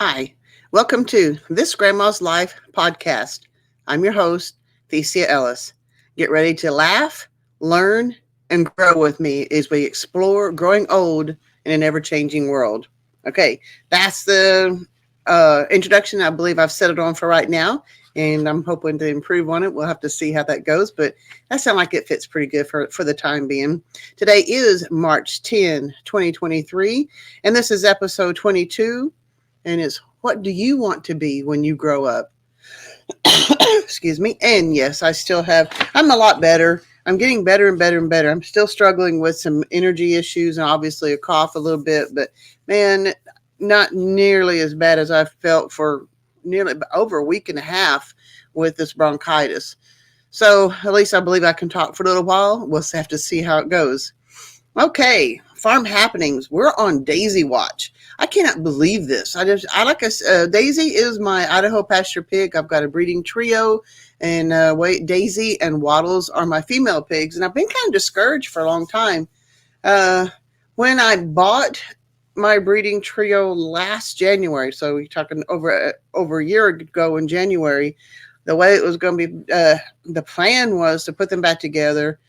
Hi, welcome to This Grandma's Life podcast. I'm your host, Thecia Ellis. Get ready to laugh, learn, and grow with me as we explore growing old in an ever changing world. Okay, that's the introduction. I believe I've set it on for right now, and I'm hoping to improve on it. We'll have to see how that goes, but that sounds like it fits pretty good for the time being. Today is March 10, 2023, and this is episode 22, and it's what do you want to be when you grow up? Excuse me. And yes, I'm a lot better. I'm getting better and better and better. I'm still struggling with some energy issues and obviously a cough a little bit, but man, not nearly as bad as I felt for nearly over a week and a half with this bronchitis. So at least I believe I can talk for a little while. We'll have to see how it goes. Okay, farm happenings. We're on Daisy watch. I cannot believe this. Daisy is my Idaho pasture pig. I've got a breeding trio, and Daisy and Waddles are my female pigs. And I've been kind of discouraged for a long time. When I bought my breeding trio last January, so we're talking over a year ago in January, the way it was going to be, the plan was to put them back together.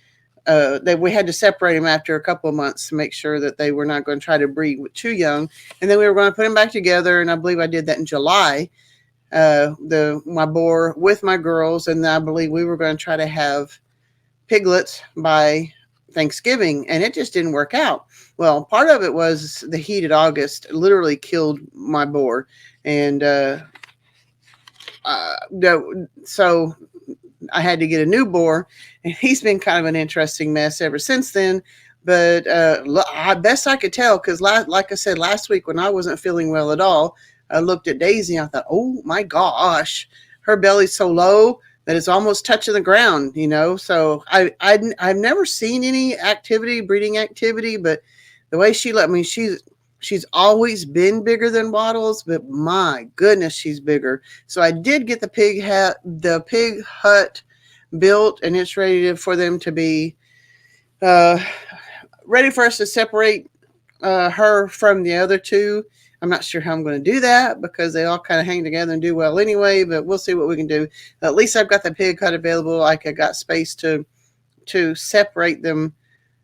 That we had to separate them after a couple of months to make sure that they were not going to try to breed with too young, and then we were going to put them back together. And I believe I did that in July. My boar with my girls, and I believe we were going to try to have piglets by Thanksgiving, and it just didn't work out. Well, part of it was the heat of August literally killed my boar, and so I had to get a new boar, and he's been kind of an interesting mess ever since then. But best I could tell, because like I said last week, when I wasn't feeling well at all, I looked at Daisy and I thought, oh my gosh, her belly's so low that it's almost touching the ground, So I've never seen any breeding activity, but the way she's always been bigger than Waddles, but my goodness, she's bigger. So I did get the pig hut built, and it's ready for them to be ready for us to separate her from the other two. I'm not sure how I'm going to do that because they all kind of hang together and do well anyway, but we'll see what we can do. At least I've got the pig hut available. Like I got space to separate them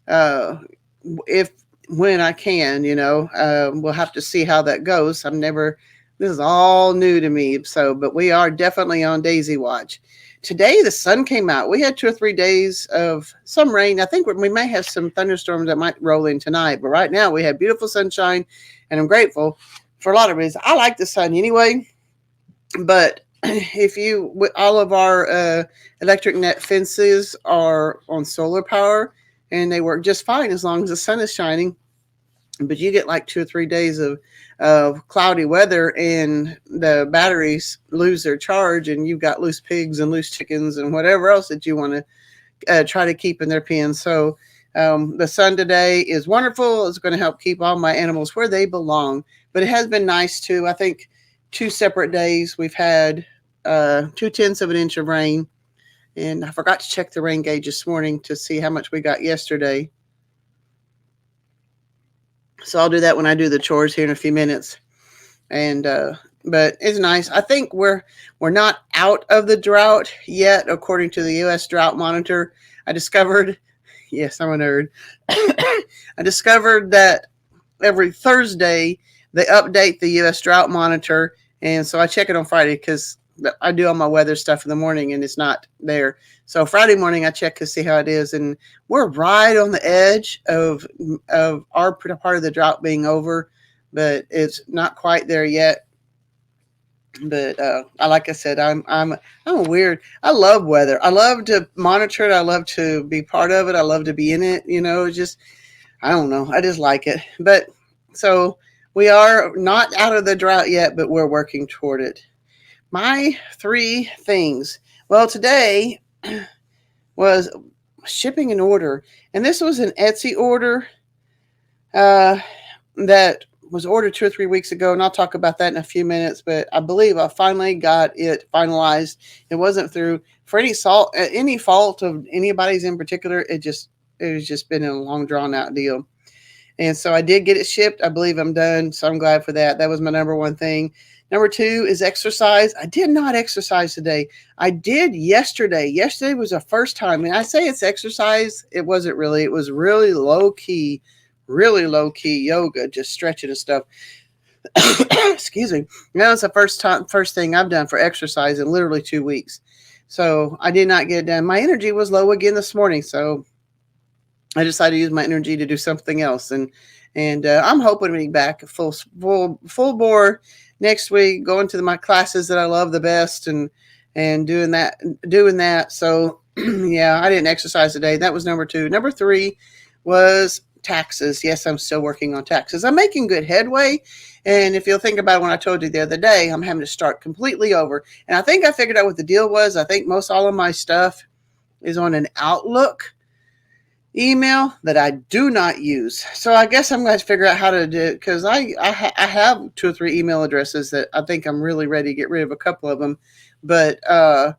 if when I can, we'll have to see how that goes. This is all new to me. But we are definitely on Daisy watch. Today, the sun came out. We had 2 or 3 days of some rain. I think we may have some thunderstorms that might roll in tonight, but right now we have beautiful sunshine, and I'm grateful for a lot of reasons. I like the sun anyway, but all of our electric net fences are on solar power, and they work just fine as long as the sun is shining. But you get like 2 or 3 days of cloudy weather, and the batteries lose their charge, and you've got loose pigs and loose chickens and whatever else that you want to try to keep in their pens. So the sun today is wonderful. It's going to help keep all my animals where they belong. But it has been nice too. I think 2 separate days we've had 2/10 of an inch of rain, and I forgot to check the rain gauge this morning to see how much we got yesterday. So I'll do that when I do the chores here in a few minutes. And but it's nice. I think we're not out of the drought yet, according to the U.S. Drought Monitor. I discovered, yes, I'm a nerd. I discovered that every Thursday they update the U.S. Drought Monitor, and so I check it on Friday because I do all my weather stuff in the morning, and it's not there. So Friday morning I check to see how it is, and we're right on the edge of our part of the drought being over, but it's not quite there yet. But like I said, I'm weird. I love weather. I love to monitor it. I love to be part of it. I love to be in it. Just I don't know. I just like it. But so we are not out of the drought yet, but we're working toward it. My 3 things. Well, today was shipping an order, and this was an Etsy order that was ordered 2 or 3 weeks ago, and I'll talk about that in a few minutes. But I believe I finally got it finalized. It wasn't through for any fault of anybody's in particular. It was just been a long drawn out deal. And so I did get it shipped. I believe I'm done. So I'm glad for that. That was my number one thing. Number 2 is exercise. I did not exercise today. I did yesterday. Yesterday was the first time. And I say it's exercise. It wasn't really. It was really low key yoga, just stretching and stuff. Excuse me. Now it's the first thing I've done for exercise in literally 2 weeks. So I did not get it done. My energy was low again this morning. So I decided to use my energy to do something else. And I'm hoping to be back full bore next week, going to my classes that I love the best and doing that. So yeah, I didn't exercise today. That was number 2. Number 3 was taxes. Yes, I'm still working on taxes. I'm making good headway. And if you'll think about when I told you the other day, I'm having to start completely over. And I think I figured out what the deal was. I think most all of my stuff is on an Outlook email that I do not use. So I guess I'm going to figure out how to do it, because I have 2 or 3 email addresses that I think I'm really ready to get rid of a couple of them. But I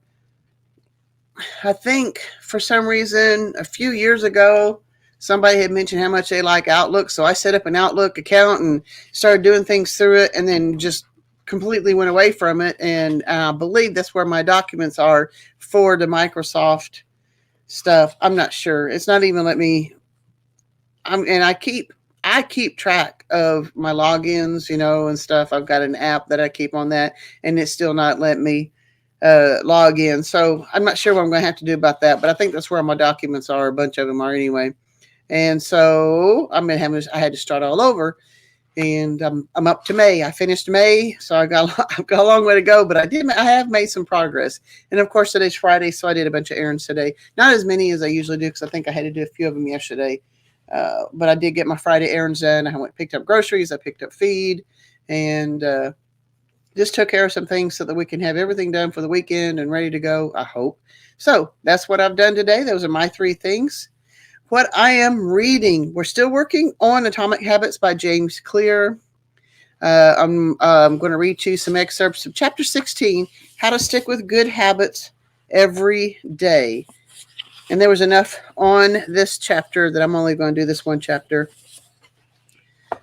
think for some reason a few years ago, somebody had mentioned how much they like Outlook. So I set up an Outlook account and started doing things through it, and then just completely went away from it. And I believe that's where my documents are for the Microsoft stuff. I'm not sure. It's not even let me. I keep track of my logins, and stuff. I've got an app that I keep on that, and it's still not letting me log in. So I'm not sure what I'm going to have to do about that. But I think that's where my documents are. A bunch of them are anyway. And so I had to start all over. And I'm up to May. I finished May, so I've got a long way to go. But I have made some progress. And of course, today's Friday, so I did a bunch of errands today. Not as many as I usually do, because I think I had to do a few of them yesterday. But I did get my Friday errands done. I picked up groceries. I picked up feed, and just took care of some things so that we can have everything done for the weekend and ready to go, I hope. So that's what I've done today. Those are my 3 things. What I am reading. We're still working on Atomic Habits by James Clear. I'm going to read you some excerpts of Chapter 16, How to Stick with Good Habits Every Day. And there was enough on this chapter that I'm only going to do this one chapter.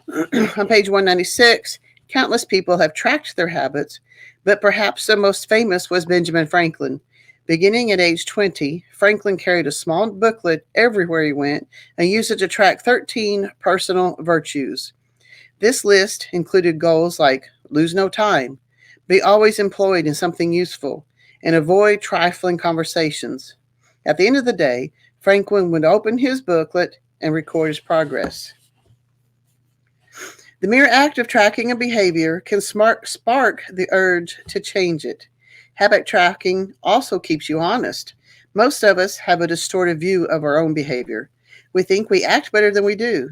On page 196, countless people have tracked their habits, but perhaps the most famous was Benjamin Franklin. Beginning at age 20, Franklin carried a small booklet everywhere he went and used it to track 13 personal virtues. This list included goals like lose no time, be always employed in something useful, and avoid trifling conversations. At the end of the day, Franklin would open his booklet and record his progress. The mere act of tracking a behavior can spark the urge to change it. Habit tracking also keeps you honest. Most of us have a distorted view of our own behavior. We think we act better than we do.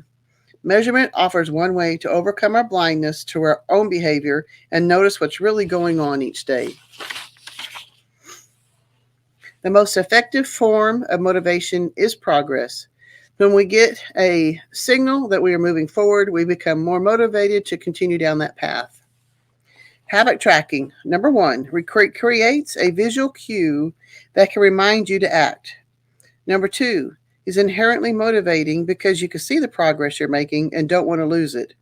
Measurement offers one way to overcome our blindness to our own behavior and notice what's really going on each day. The most effective form of motivation is progress. When we get a signal that we are moving forward, we become more motivated to continue down that path. Habit tracking. Number 1, creates a visual cue that can remind you to act. Number 2, is inherently motivating because you can see the progress you're making and don't want to lose it.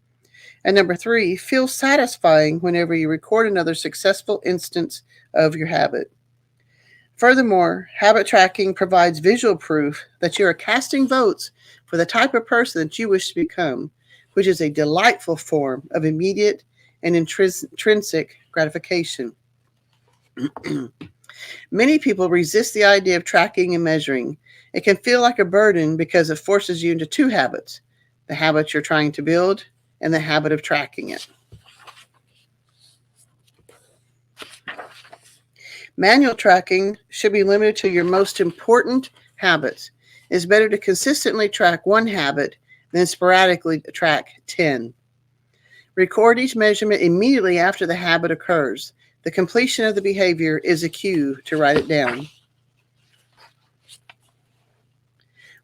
And number 3, feels satisfying whenever you record another successful instance of your habit. Furthermore, habit tracking provides visual proof that you are casting votes for the type of person that you wish to become, which is a delightful form of immediate and intrinsic gratification. Many people resist the idea of tracking and measuring. It can feel like a burden because it forces you into 2 habits, the habit you're trying to build and the habit of tracking it. Manual tracking should be limited to your most important habits. It's better to consistently track 1 habit than sporadically track 10. Record each measurement immediately after the habit occurs. The completion of the behavior is a cue to write it down.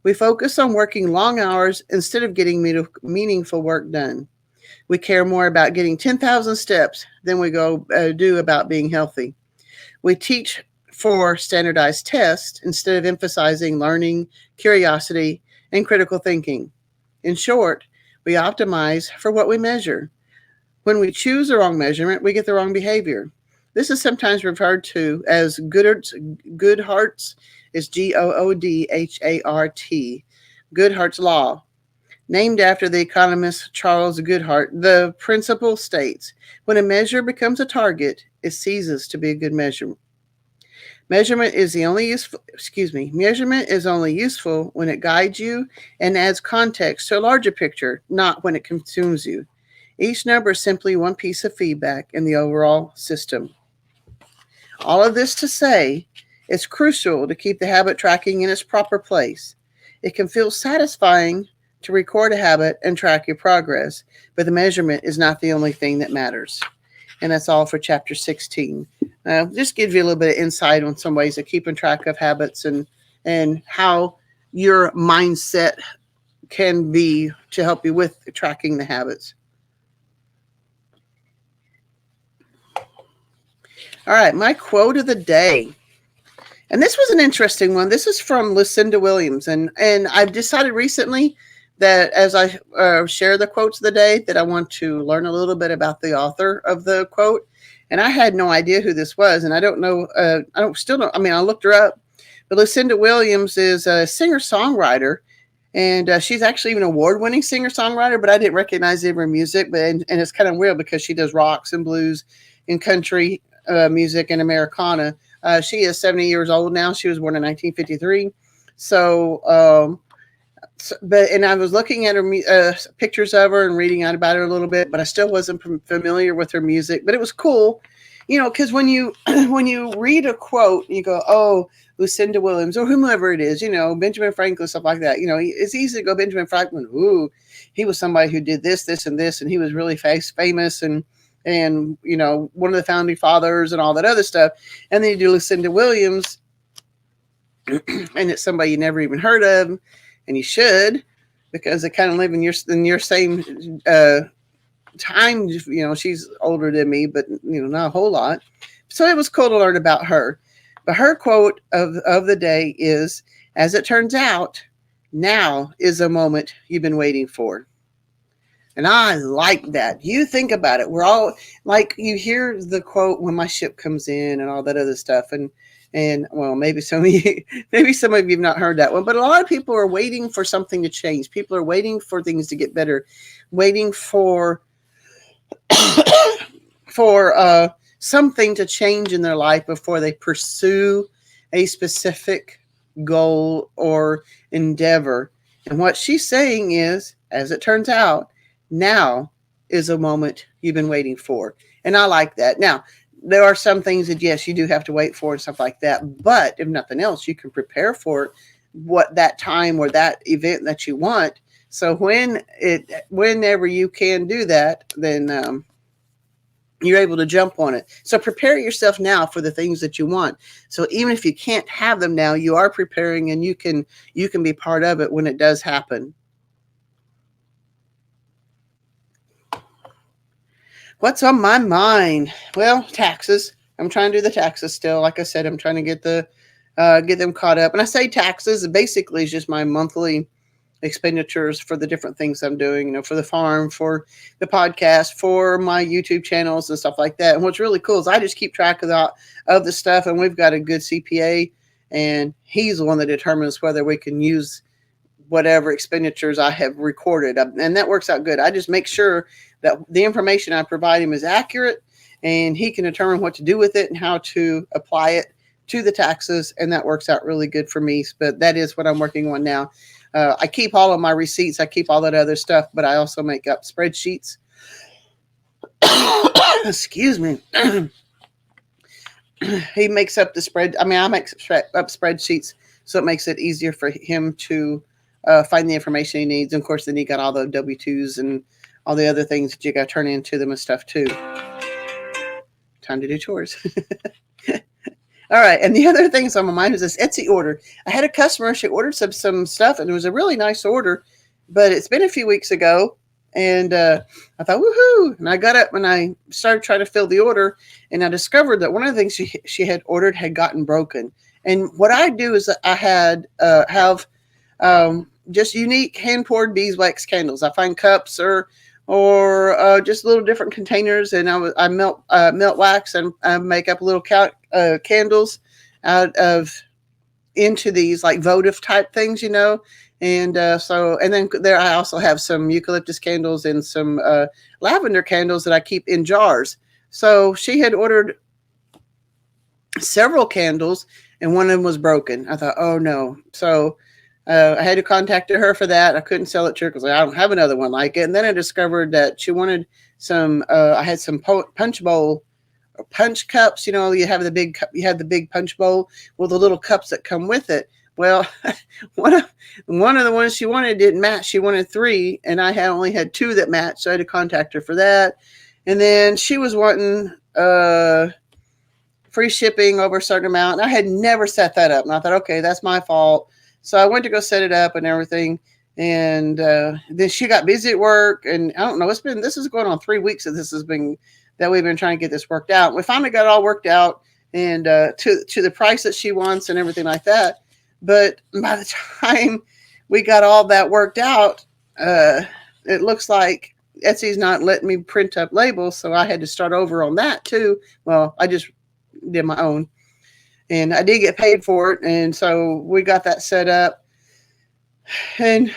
We focus on working long hours instead of getting meaningful work done. We care more about getting 10,000 steps than we do about being healthy. We teach for standardized tests instead of emphasizing learning, curiosity, and critical thinking. In short, we optimize for what we measure. When we choose the wrong measurement, we get the wrong behavior. This is sometimes referred to as Goodhart's, is Goodhart, Goodhart's law. Named after the economist Charles Goodhart, the principle states, when a measure becomes a target, it ceases to be a good measure. Measurement is only useful when it guides you and adds context to a larger picture, not when it consumes you. Each number is simply one piece of feedback in the overall system. All of this to say, it's crucial to keep the habit tracking in its proper place. It can feel satisfying to record a habit and track your progress, but the measurement is not the only thing that matters. And that's all for chapter 16. Just gives you a little bit of insight on some ways of keeping track of habits and how your mindset can be to help you with tracking the habits. All right, my quote of the day. And this was an interesting one. This is from Lucinda Williams. And I've decided recently that as I share the quotes of the day, that I want to learn a little bit about the author of the quote. And I had no idea who this was. And I don't know, I looked her up. But Lucinda Williams is a singer-songwriter. And she's actually even an award-winning singer-songwriter, but I didn't recognize any of her music. And it's kind of weird because she does rocks and blues and country music and Americana. She is 70 years old now. She was born in 1953. And I was looking at her pictures of her and reading out about her a little bit, but I still wasn't familiar with her music. But it was cool, because when you read a quote, you go, "Oh, Lucinda Williams," or whomever it is, Benjamin Franklin, stuff like that. It's easy to go Benjamin Franklin. Ooh, he was somebody who did this, this, and this, and he was really famous and one of the founding fathers and all that other stuff. And then you do Lucinda Williams, and it's somebody you never even heard of. And you should, because they kind of live in your same time. She's older than me, but not a whole lot. So it was cool to learn about her. But her quote of the day is, "As it turns out, now is a moment you've been waiting for." And I like that. You think about it. We're all like, you hear the quote, "When my ship comes in," and all that other stuff. And well, maybe some of you have not heard that one, but a lot of people are waiting for something to change. People are waiting for things to get better, waiting for something to change in their life before they pursue a specific goal or endeavor. And what she's saying is, as it turns out, now is a moment you've been waiting for. And I like that. Now, there are some things that, yes, you do have to wait for and stuff like that. But if nothing else, you can prepare for what that time or that event that you want. So whenever you can do that, then you're able to jump on it. So prepare yourself now for the things that you want. So even if you can't have them now, you are preparing, and you can be part of it when it does happen. What's on my mind? Well, taxes. I'm trying to do the taxes still. Like I said, I'm trying to get them caught up. And I say taxes, basically is just my monthly expenditures for the different things I'm doing, for the farm, for the podcast, for my YouTube channels and stuff like that. And what's really cool is I just keep track of the stuff, and we've got a good CPA, and he's the one that determines whether we can use whatever expenditures I have recorded. And that works out good. I just make sure that the information I provide him is accurate, and he can determine what to do with it and how to apply it to the taxes. And that works out really good for me. But that is what I'm working on now. I keep all of my receipts. I keep all that other stuff, but I also make up spreadsheets. Excuse me. He makes up the spread. I make up spreadsheets, so it makes it easier for him to find the information he needs. And of course, then you got all the W-2s and all the other things that you got to turn into them and stuff too. Time to do chores. All right. And the other things on my mind is this Etsy order. I had a customer, she ordered some stuff, and it was a really nice order, but it's been a few weeks ago. And I thought, woohoo. And I got up and I started trying to fill the order, and I discovered that one of the things she had ordered had gotten broken. And what I do is I have just unique hand-poured beeswax candles. I find cups or or just little different containers. And I melt wax and make up little candles out of into these like votive type things, And and then there I also have some eucalyptus candles and some lavender candles that I keep in jars. So she had ordered several candles, and one of them was broken. I thought, oh no. So I had to contact her for that. I couldn't sell it to her because I don't have another one like it. And then I discovered that she wanted some. I had some punch bowl or punch cups. You have the big cup. You have the big punch bowl with the little cups that come with it. Well, one of the ones she wanted didn't match. She wanted 3, and I had only had 2 that matched. So I had to contact her for that. And then she was wanting free shipping over a certain amount. And I had never set that up. And I thought, okay, that's my fault. So I went to go set it up and everything. And then she got busy at work. And I don't know, this is going on 3 weeks that we've been trying to get this worked out. We finally got it all worked out and to the price that she wants and everything like that. But by the time we got all that worked out, it looks like Etsy's not letting me print up labels. So I had to start over on that too. Well, I just did my own, and I did get paid for it, and so we got that set up, and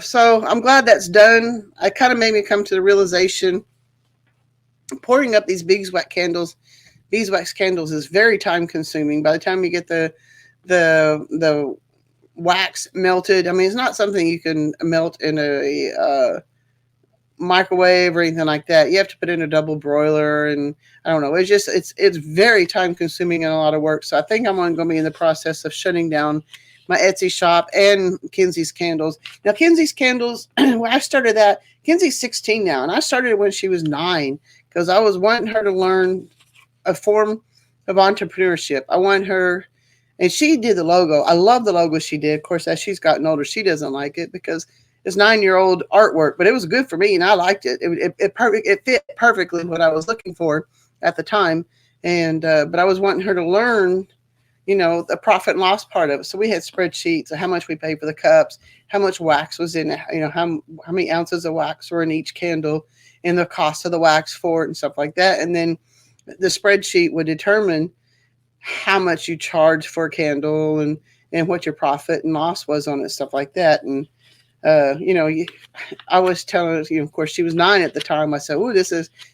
so I'm glad that's done. It kind of made me come to the realization pouring up these beeswax candles is very time consuming. By the time you get the wax melted, I mean, it's not something you can melt in a microwave or anything like that. You have to put in a double broiler, and I don't know. It's very time consuming and a lot of work. So I think I'm going to be in the process of shutting down my Etsy shop and Kenzie's candles. Now Kenzie's candles, when I started that, Kenzie's 16 now, and I started when she was 9 because I was wanting her to learn a form of entrepreneurship. I want her, and she did the logo. I love the logo she did. Of course, as she's gotten older, she doesn't like it because it's 9-year-old artwork, but it was good for me and I liked it. It fit perfectly what I was looking for at the time. And, but I was wanting her to learn, the profit and loss part of it. So we had spreadsheets of how much we paid for the cups, how much wax was in it, how many ounces of wax were in each candle and the cost of the wax for it and stuff like that. And then the spreadsheet would determine how much you charge for a candle and what your profit and loss was on it, stuff like that. And, I was telling her, of course, she was 9 at the time. I said,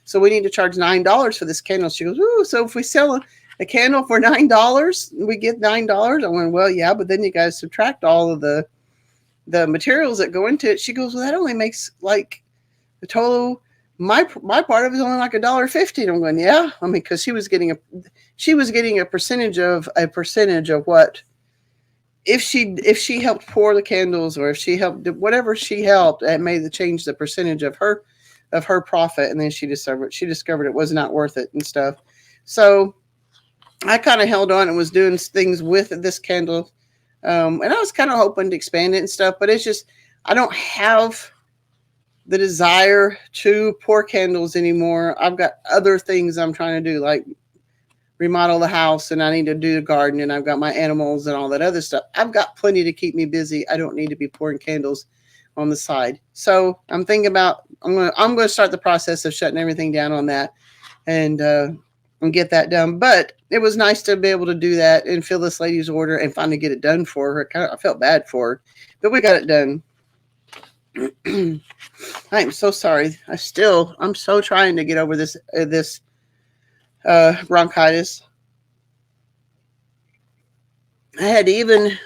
so we need to charge $9 for this candle. She goes, so if we sell a candle for $9, we get $9. I went, well, yeah, but then you guys subtract all of the materials that go into it. She goes, well, that only makes like the total. My part of it is only like $1.50. And I'm going, yeah. I mean, because she was getting a percentage of what. If she helped pour the candles, or if she helped whatever she helped, it made the percentage of her profit, and then she discovered it was not worth it and stuff. So I kind of held on and was doing things with this candle, and I was kind of hoping to expand it and stuff, but it's just I don't have the desire to pour candles anymore. I've got other things I'm trying to do, like remodel the house, and I need to do the garden, and I've got my animals and all that other stuff. I've got plenty to keep me busy. I don't need to be pouring candles on the side. So I'm thinking about I'm going to start the process of shutting everything down on that and get that done. But it was nice to be able to do that and fill this lady's order and finally get it done for her. I felt bad for her, but we got it done. I am so sorry. I'm so trying to get over this bronchitis. I had even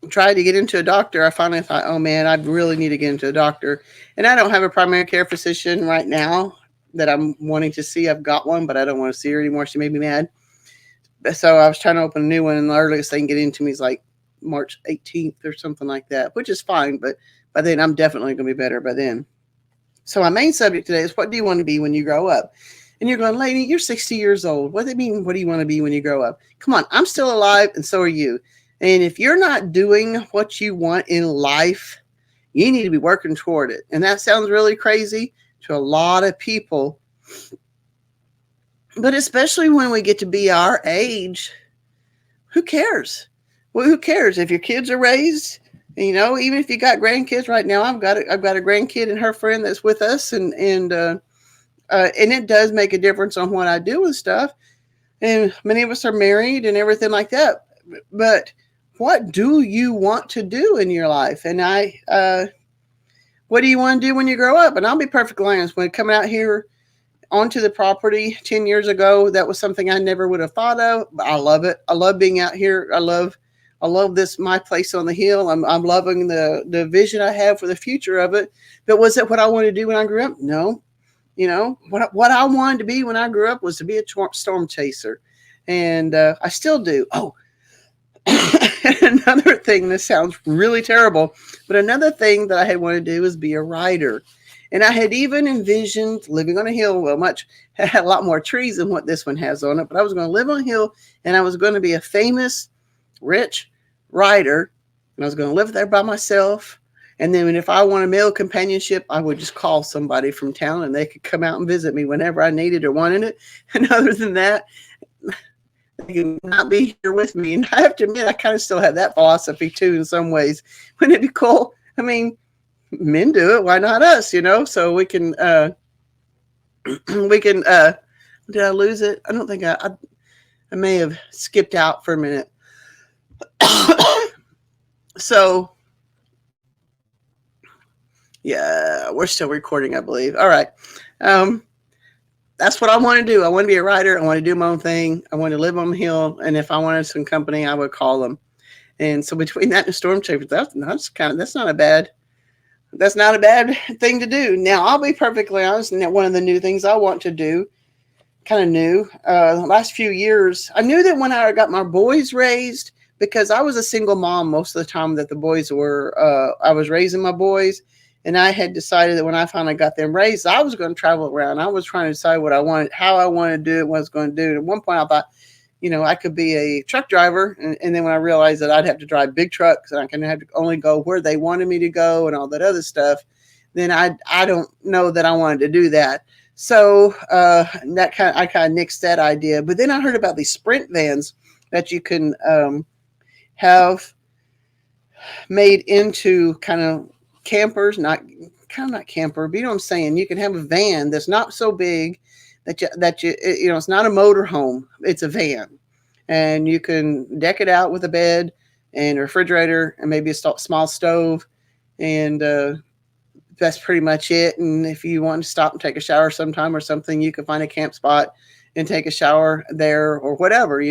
tried to get into a doctor. I finally thought, oh man, I really need to get into a doctor. And I don't have a primary care physician right now that I'm wanting to see. I've got one, but I don't want to see her anymore. She made me mad. So I was trying to open a new one, and the earliest they can get into me is like March 18th or something like that, which is fine. But by then, I'm definitely going to be better by then. So my main subject today is, what do you want to be when you grow up? And you're going, lady, you're 60 years old. What do they mean? What do you want to be when you grow up? Come on, I'm still alive, and so are you. And if you're not doing what you want in life, you need to be working toward it. And that sounds really crazy to a lot of people. But especially when we get to be our age, who cares? Well, who cares? If your kids are raised, Even if you got grandkids right now, I've got a grandkid and her friend that's with us, and it does make a difference on what I do with stuff. And many of us are married and everything like that. But what do you want to do in your life? What do you want to do when you grow up? And I'll be perfectly honest, when coming out here onto the property 10 years ago, that was something I never would have thought of. But I love it. I love being out here. I love this, my place on the hill. I'm loving the vision I have for the future of it. But was it what I wanted to do when I grew up? No. What I wanted to be when I grew up was to be a storm chaser. And I still do. Oh, another thing, this sounds really terrible, but another thing that I had wanted to do was be a writer. And I had even envisioned living on a hill. Well, much had a lot more trees than what this one has on it, but I was going to live on a hill and I was going to be a famous, rich writer. And I was going to live there by myself. And then if I wanted male companionship, I would just call somebody from town and they could come out and visit me whenever I needed or wanted it. And other than that, they can not be here with me. And I have to admit, I kind of still have that philosophy too in some ways. Wouldn't it be cool? I mean, men do it. Why not us? So we can, did I lose it? I don't think I may have skipped out for a minute. So, yeah, we're still recording, I believe. All right. That's what I want to do. I want to be a writer. I want to do my own thing. I want to live on the hill. And if I wanted some company, I would call them. And so between that and storm chasers, that's not a bad thing to do. Now, I'll be perfectly honest. And one of the new things I want to do, kind of new, the last few years, I knew that when I got my boys raised, because I was a single mom most of the time that the boys were, I was raising my boys. And I had decided that when I finally got them raised, I was going to travel around. I was trying to decide what I wanted, how I wanted to do it, what I was going to do. And at one point I thought, I could be a truck driver. And then when I realized that I'd have to drive big trucks and I can have to only go where they wanted me to go and all that other stuff, then I don't know that I wanted to do that. So I kind of nixed that idea. But then I heard about these sprint vans that you can have made into kind of campers, not camper, but you know what I'm saying. You can have a van that's not so big that it's not a motor home. It's a van, and you can deck it out with a bed and a refrigerator and maybe a small stove, and that's pretty much it. And if you want to stop and take a shower sometime or something, you can find a camp spot and take a shower there or whatever.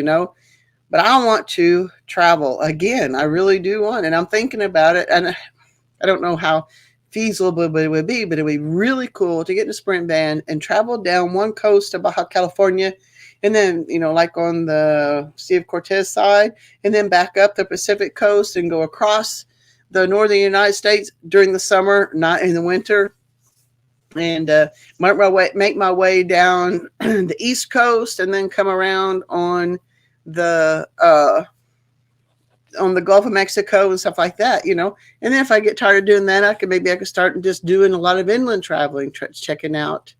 But I want to travel again. I really do want, and I'm thinking about it, and I don't know how feasible it would be, but it would be really cool to get in a sprint van and travel down one coast of Baja California, and then, like on the Sea of Cortez side, and then back up the Pacific coast and go across the northern United States during the summer, not in the winter, and make my way down the East Coast, and then come around on the Gulf of Mexico and stuff like that, And then if I get tired of doing that, I could start just doing a lot of inland traveling, checking out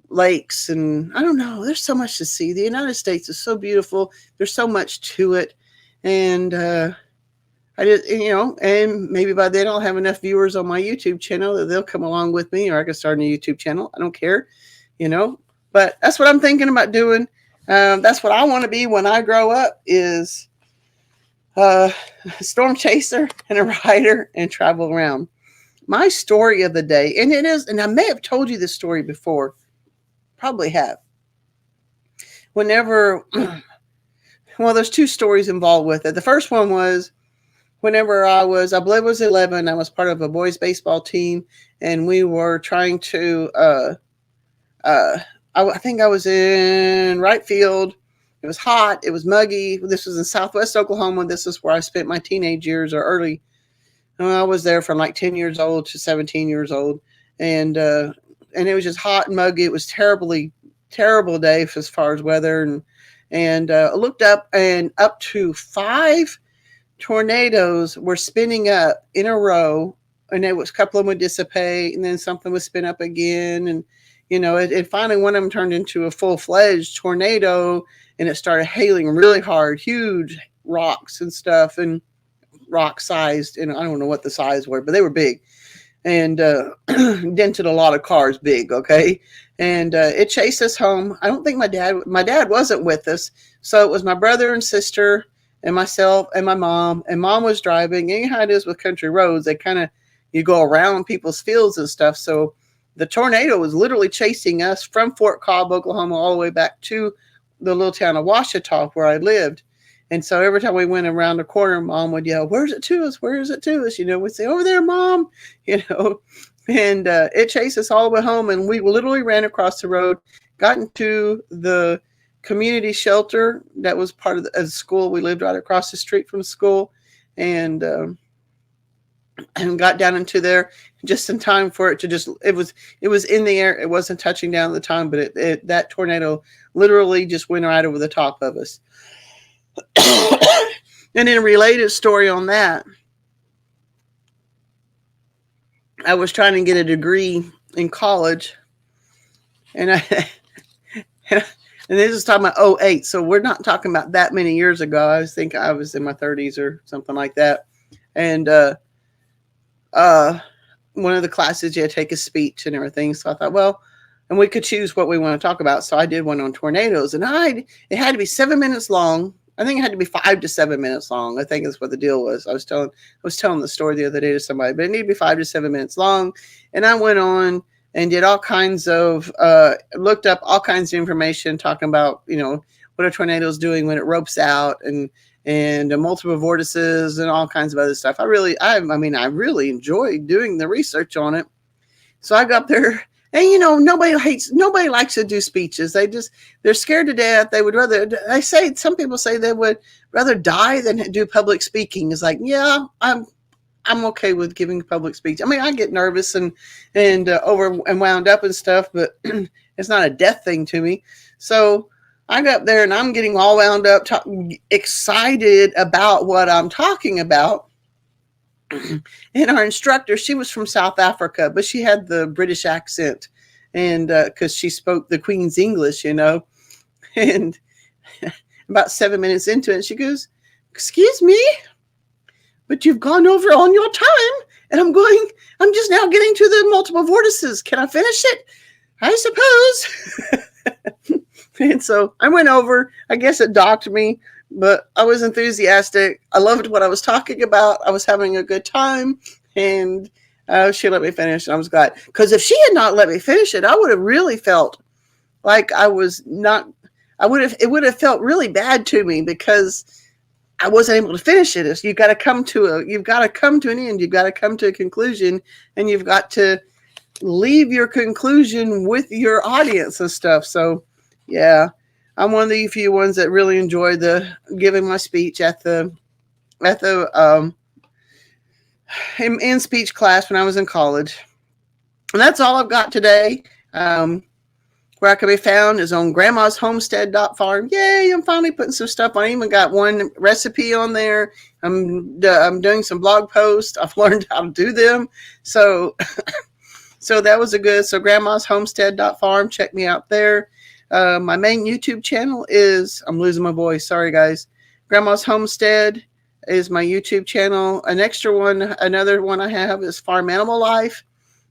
lakes. And I don't know, there's so much to see. The United States is so beautiful. There's so much to it. And I just, and maybe by then I'll have enough viewers on my YouTube channel that they'll come along with me, or I can start a YouTube channel. I don't care, but that's what I'm thinking about doing. That's what I want to be when I grow up, is storm chaser and a writer and travel around. My story of the day, and I may have told you this story before, probably have. Whenever, well, there's two stories involved with it. The first one was whenever I believe it was 11, I was part of a boys baseball team, and we were trying to, I think I was in right field. It was hot. It was muggy. This was in Southwest Oklahoma. This is where I spent my teenage years, or early. I was there from like 10 years old to 17 years old. And it was just hot and muggy. It was terrible day as far as weather. And I looked up, and up to 5 tornadoes were spinning up in a row. And a couple of them would dissipate, and then something would spin up again. And, it finally, one of them turned into a full-fledged tornado. And it started hailing really hard, huge rocks and stuff. And rock sized, and I don't know what the size were, but they were big and dented a lot of cars big. Okay. And it chased us home. I don't think my dad wasn't with us. So it was my brother and sister and myself and my mom, and mom was driving. And you know how it is with country roads. They kind of, you go around people's fields and stuff. So the tornado was literally chasing us from Fort Cobb, Oklahoma, all the way back to the little town of Ouachita where I lived. And so every time we went around the corner, mom would yell, "Where's it to us? Where is it to us?" We'd say, "Over there, mom," you know, and it chased us all the way home. And we literally ran across the road, got into the community shelter that was part of the school. We lived right across the street from school, and got down into there just in time for it to it was in the air. It wasn't touching down at the time, but that tornado literally just went right over the top of us. And in a related story on that, I was trying to get a degree in college, and and this is talking about '08, so we're not talking about that many years ago. I think I was in my 30s or something like that. And one of the classes you had to take a speech and everything. So I thought, well, and we could choose what we want to talk about. So I did one on tornadoes, and it had to be 7 minutes long. I think it had to be 5 to 7 minutes long. I think that's what the deal was. I was telling the story the other day to somebody, but it needed to be 5 to 7 minutes long. And I went on and did all kinds of, looked up all kinds of information talking about, what a tornado is doing when it ropes out, and multiple vortices and all kinds of other stuff. I really enjoyed doing the research on it. So I got up there, and nobody likes to do speeches. They're scared to death. They would rather, some people say they would rather die than do public speaking. It's like, yeah, I'm okay with giving public speech. I mean, I get nervous and over and wound up and stuff, but it's not a death thing to me. So I got up there and I'm getting all wound up, excited about what I'm talking about. And our instructor, she was from South Africa, but she had the British accent, and because she spoke the Queen's English, and about 7 minutes into it, she goes, "Excuse me, but you've gone over on your time." And I'm just now getting to the multiple vortices. Can I finish it? I suppose. And so I went over. I guess it docked me, but I was enthusiastic. I loved what I was talking about. I was having a good time, and she let me finish, and I was glad. Because if she had not let me finish it, I would have really felt like it would have felt really bad to me because I wasn't able to finish it. You've got to come to an end. You've got to come to a conclusion, and you've got to leave your conclusion with your audience and stuff. So, yeah, I'm one of the few ones that really enjoyed giving my speech at the in speech class when I was in college. And that's all I've got today. Where I can be found is on grandma's homestead.farm. Yay, I'm finally putting some stuff on. I even got one recipe on there. I'm doing some blog posts. I've learned how to do them. So that was so grandma's homestead.farm. Check me out there. My main YouTube channel is, I'm losing my voice. Sorry, guys. Grandma's Homestead is my YouTube channel. Another one I have is Farm Animal Life.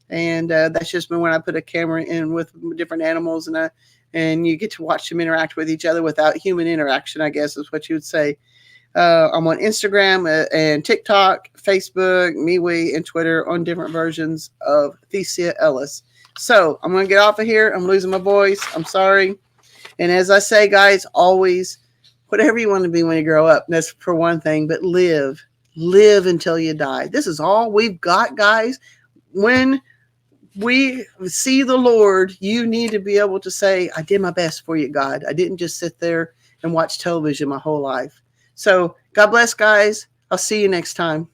And that's just when I put a camera in with different animals, and you get to watch them interact with each other without human interaction, I guess is what you would say. I'm on Instagram and TikTok, Facebook, MeWe, and Twitter on different versions of Thecia Ellis. So I'm going to get off of here. I'm losing my voice. I'm sorry. And as I say, guys, always, whatever you want to be when you grow up, that's for one thing, but live until you die. This is all we've got, guys. When we see the Lord, you need to be able to say, I did my best for you, God. I didn't just sit there and watch television my whole life. So God bless, guys. I'll see you next time.